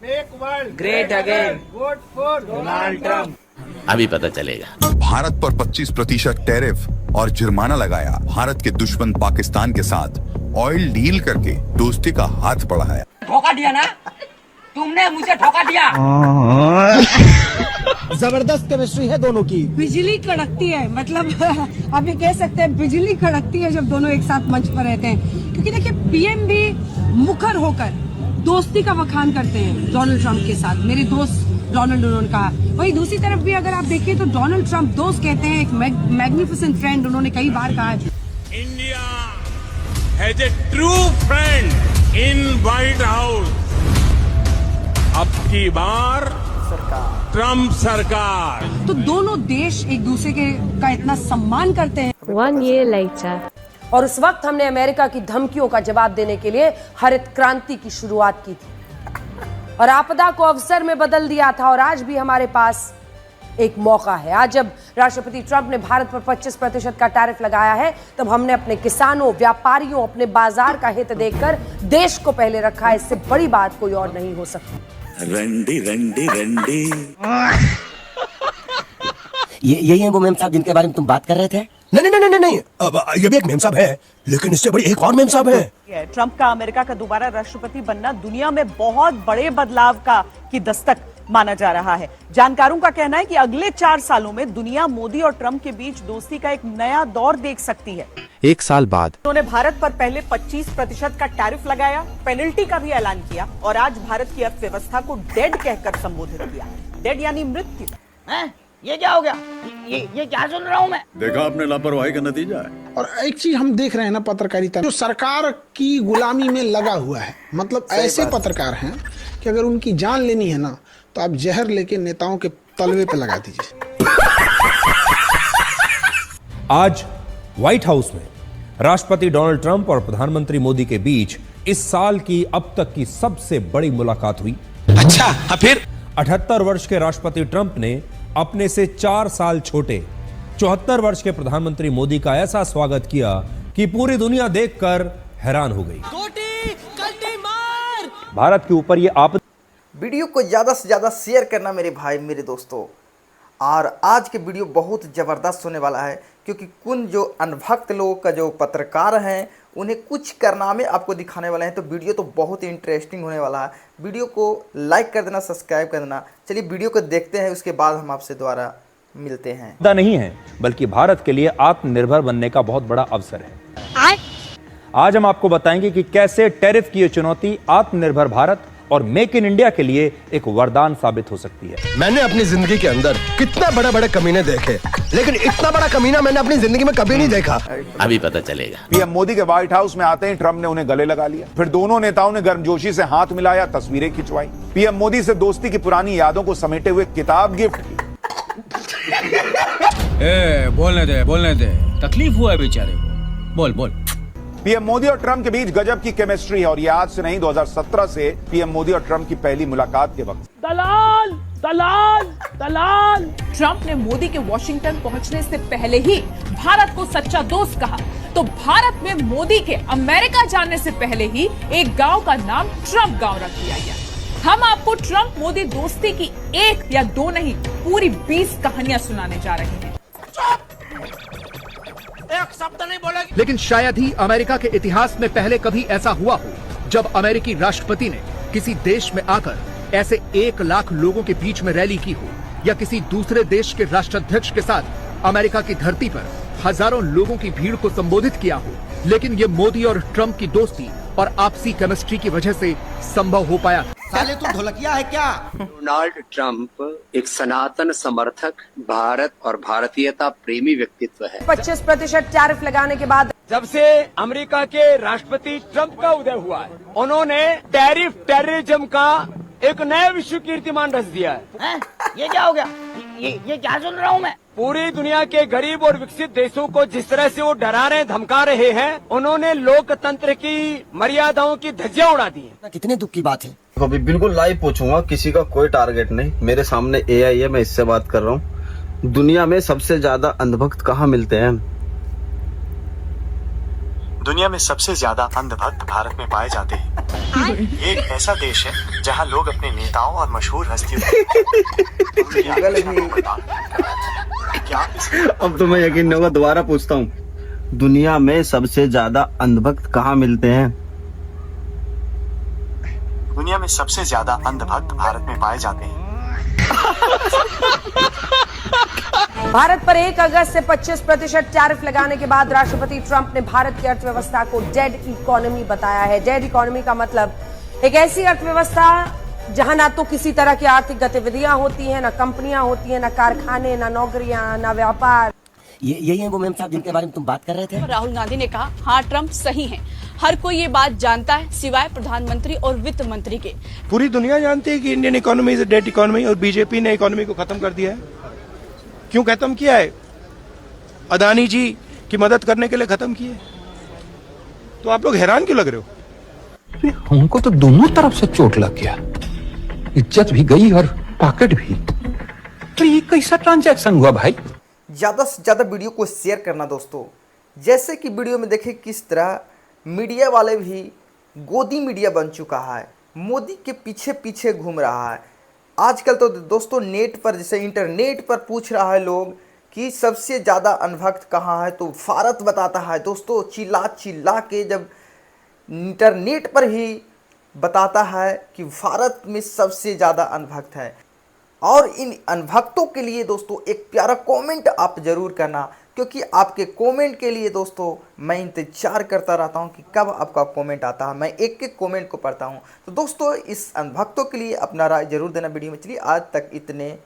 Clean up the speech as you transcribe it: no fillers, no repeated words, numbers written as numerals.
Make world great again, vote for Donald Trump. अभी पता चलेगा। भारत पर 25% टैरिफ और जुर्माना लगाया। भारत के दुश्मन पाकिस्तान के साथ ऑयल डील करके दोस्ती का हाथ बढ़ाया। धोखा दिया ना तुमने, मुझे धोखा दिया। जबरदस्त केमिस्ट्री है दोनों की। बिजली कड़कती है, मतलब आप ये कह सकते हैं बिजली कड़कती है जब दोनों एक साथ मंच पर रहते हैं। क्योंकि देखिए पीएम भी मुखर होकर दोस्ती का बखान करते हैं डोनाल्ड ट्रंप के साथ। मेरे दोस्त डोनाल्ड, उन्होंने कहा। वहीं दूसरी तरफ भी अगर आप देखिए तो डोनाल्ड ट्रंप दोस्त कहते हैं, एक मैग्निफिसेंट फ्रेंड उन्होंने कई बार कहा है। India has a true friend in white house. अब की बार ट्रम्प सरकार। तो दोनों देश एक दूसरे का इतना सम्मान करते हैं। 1 year later. और उस वक्त हमने अमेरिका की धमकियों का जवाब देने के लिए हरित क्रांति की शुरुआत की थी और आपदा को अवसर में बदल दिया था। और आज भी हमारे पास एक मौका है। आज जब राष्ट्रपति ट्रंप ने भारत पर 25% का टैरिफ लगाया है, तब हमने अपने किसानों, व्यापारियों, अपने बाजार का हित देखकर देश को पहले रखा है। इससे बड़ी बात कोई और नहीं हो सकती। रंडी रंडी रंडी। यही है वो मेम साहब जिनके बारे में तुम बात कर रहे थे? नहीं, अब ये भी एक मेम साहब है, लेकिन इससे बड़ी एक और मेम साहब है। ट्रंप का अमेरिका का दोबारा राष्ट्रपति बनना दुनिया में बहुत बड़े बदलाव की दस्तक माना जा रहा है। जानकारों का कहना है कि अगले 4 सालों में दुनिया मोदी और ट्रंप के बीच दोस्ती का एक नया दौर देख सकती है। 1 साल बाद उन्होंने भारत पर पहले 25% का टैरिफ लगाया, पेनल्टी का भी ऐलान किया और आज भारत की अर्थव्यवस्था को डेड कहकर संबोधित किया। डेड यानी मृत्यु। ये क्या हो गया? ये क्या सुन रहा हूँ मैं? देखा आपने लापरवाही का नतीजा है। और एक चीज हम देख रहे हैं ना, पत्रकारिता जो सरकार की गुलामी में लगा हुआ है। मतलब ऐसे पत्रकार हैं कि अगर उनकी जान लेनी है ना, तो आप जहर लेके नेताओं के तलवे पे लगा दीजिए। आज व्हाइट हाउस में राष्ट्रपति डोनाल्ड ट्रंप और प्रधानमंत्री मोदी के बीच इस साल की अब तक की सबसे बड़ी मुलाकात हुई। अच्छा, फिर 78 वर्ष के राष्ट्रपति ट्रंप ने अपने से 4 साल छोटे 74 वर्ष के प्रधानमंत्री मोदी का ऐसा स्वागत किया कि पूरी दुनिया देखकर हैरान हो गई। भारत के ऊपर ये आप वीडियो को ज़्यादा से ज़्यादा शेयर करना मेरे भाई मेरे दोस्तों। और आज के वीडियो बहुत ज़बरदस्त होने वाला है, क्योंकि कुछ जो अनभक्त लोगों का जो पत्रकार हैं उन्हें कुछ कारनामे आपको दिखाने वाले हैं। तो वीडियो तो बहुत ही इंटरेस्टिंग होने वाला है। वीडियो को लाइक कर देना, सब्सक्राइब कर देना। चलिए वीडियो को देखते हैं, उसके बाद हम आपसे दोबारा मिलते हैं। नहीं है, बल्कि भारत के लिए आत्मनिर्भर बनने का बहुत बड़ा अवसर है। आज हम आपको बताएंगे कि कैसे टैरिफ की ये चुनौती आत्मनिर्भर भारत और मेक इन इंडिया के लिए एक वरदान साबित हो सकती है। मैंने अपनी जिंदगी के अंदर कितना बड़े कमीने देखे, लेकिन इतना बड़ा कमीना मैंने अपनी जिंदगी में कभी नहीं देखा। अभी पता चलेगा। पीएम मोदी के व्हाइट हाउस में आते ही ट्रम्प ने उन्हें गले लगा लिया। फिर दोनों नेताओं ने गर्मजोशी से हाथ मिलाया, तस्वीरें खिंचवाई। पीएम मोदी से दोस्ती की पुरानी यादों को समेटे हुए किताब गिफ्ट की। बोलने दे, तकलीफ हुआ है बेचारे को। बोल। पीएम मोदी और ट्रम्प के बीच गजब की केमिस्ट्री है और ये आज से नहीं, 2017 से पीएम मोदी और ट्रम्प की पहली मुलाकात के वक्त। दलाल। ट्रंप ने मोदी के वॉशिंगटन पहुंचने से पहले ही भारत को सच्चा दोस्त कहा। तो भारत में मोदी के अमेरिका जाने से पहले ही एक गांव का नाम ट्रंप गांव रख दिया गया। हम आपको ट्रंप मोदी दोस्ती की 1 या 2 नहीं, पूरी 20 कहानियां सुनाने जा रहे हैं। एक शब्द नहीं बोलेगी। लेकिन शायद ही अमेरिका के इतिहास में पहले कभी ऐसा हुआ हो जब अमेरिकी राष्ट्रपति ने किसी देश में आकर ऐसे 1 लाख लोगों के बीच में रैली की हो, या किसी दूसरे देश के राष्ट्राध्यक्ष के साथ अमेरिका की धरती पर हजारों लोगों की भीड़ को संबोधित किया हो। लेकिन ये मोदी और ट्रंप की दोस्ती और आपसी केमिस्ट्री की वजह से संभव हो पाया। साले तू ढोलकिया है क्या? डोनाल्ड ट्रंप एक सनातन समर्थक, भारत और भारतीयता प्रेमी व्यक्तित्व है। 25% टैरिफ लगाने के बाद जब से अमेरिका के राष्ट्रपति ट्रंप का उदय हुआ है, उन्होंने टेररिज्म का एक नया विश्व कीर्तिमान रच दिया है। ये क्या हो गया? ये क्या सुन रहा हूँ मैं? पूरी दुनिया के गरीब और विकसित देशों को जिस तरह से वो डरा रहे, धमका रहे हैं, उन्होंने लोकतंत्र की मर्यादाओं की धज्जियां उड़ा दी है। कितने दुख की बात है। अभी बिल्कुल लाइव पूछूंगा, किसी का कोई टारगेट नहीं। मेरे सामने एआई है, मैं इससे बात कर रहा हूँ। दुनिया में सबसे ज्यादा अंधभक्त कहाँ मिलते हैं? दुनिया में सबसे ज्यादा अंधभक्त भारत में पाए जाते हैं। ये एक ऐसा देश है जहां लोग अपने नेताओं और मशहूर हस्तियों अब तो मैं यकीन नहीं होगा, दोबारा पूछता हूँ, दुनिया में सबसे ज्यादा अंधभक्त कहाँ मिलते हैं? दुनिया में सबसे ज्यादा अंधभक्त भारत में पाए जाते हैं। भारत पर 1 अगस्त से 25% टैरिफ लगाने के बाद राष्ट्रपति ट्रंप ने भारत की अर्थव्यवस्था को डेड इकोनॉमी बताया है। डेड इकोनॉमी का मतलब एक ऐसी अर्थव्यवस्था जहां ना तो किसी तरह की आर्थिक गतिविधियां होती हैं, ना कंपनियां होती हैं, ना कारखाने, ना नौकरियां, ना व्यापार। यही है वो मैम साहब जिनके बारे में तुम बात कर रहे थे। राहुल गांधी ने कहा, हाँ ट्रंप सही है, हर कोई ये बात जानता है सिवाय प्रधानमंत्री और वित्त मंत्री के। पूरी दुनिया जानती है कि Indian economy is dead economy और बीजेपी ने इकोनॉमी को खत्म कर दिया है। क्यों खत्म किया है? अदानी जी की मदद करने के लिए खत्म किए। तो आप लोग हैरान क्यों लग रहे हो? हमको तो दोनों तरफ से चोट लग गया, इज्जत भी गई और पॉकेट भी। तो ये कैसा ट्रांजैक्शन हुआ भाई? ज़्यादा से ज़्यादा वीडियो को शेयर करना दोस्तों। जैसे कि वीडियो में देखें किस तरह मीडिया वाले भी गोदी मीडिया बन चुका है, मोदी के पीछे पीछे घूम रहा है। आजकल तो दोस्तों नेट पर, जैसे इंटरनेट पर पूछ रहा है लोग कि सबसे ज़्यादा अनभक्त कहाँ है, तो भारत बताता है दोस्तों। चिल्ला चिल्ला के जब इंटरनेट पर ही बताता है कि भारत में सबसे ज़्यादा अनभक्त है। और इन अनभक्तों के लिए दोस्तों एक प्यारा कमेंट आप ज़रूर करना, क्योंकि आपके कमेंट के लिए दोस्तों मैं इंतजार करता रहता हूं कि कब आपका कमेंट आता है। मैं एक एक कमेंट को पढ़ता हूं। तो दोस्तों इस अनभक्तों के लिए अपना राय जरूर देना वीडियो में। चलिए आज तक इतने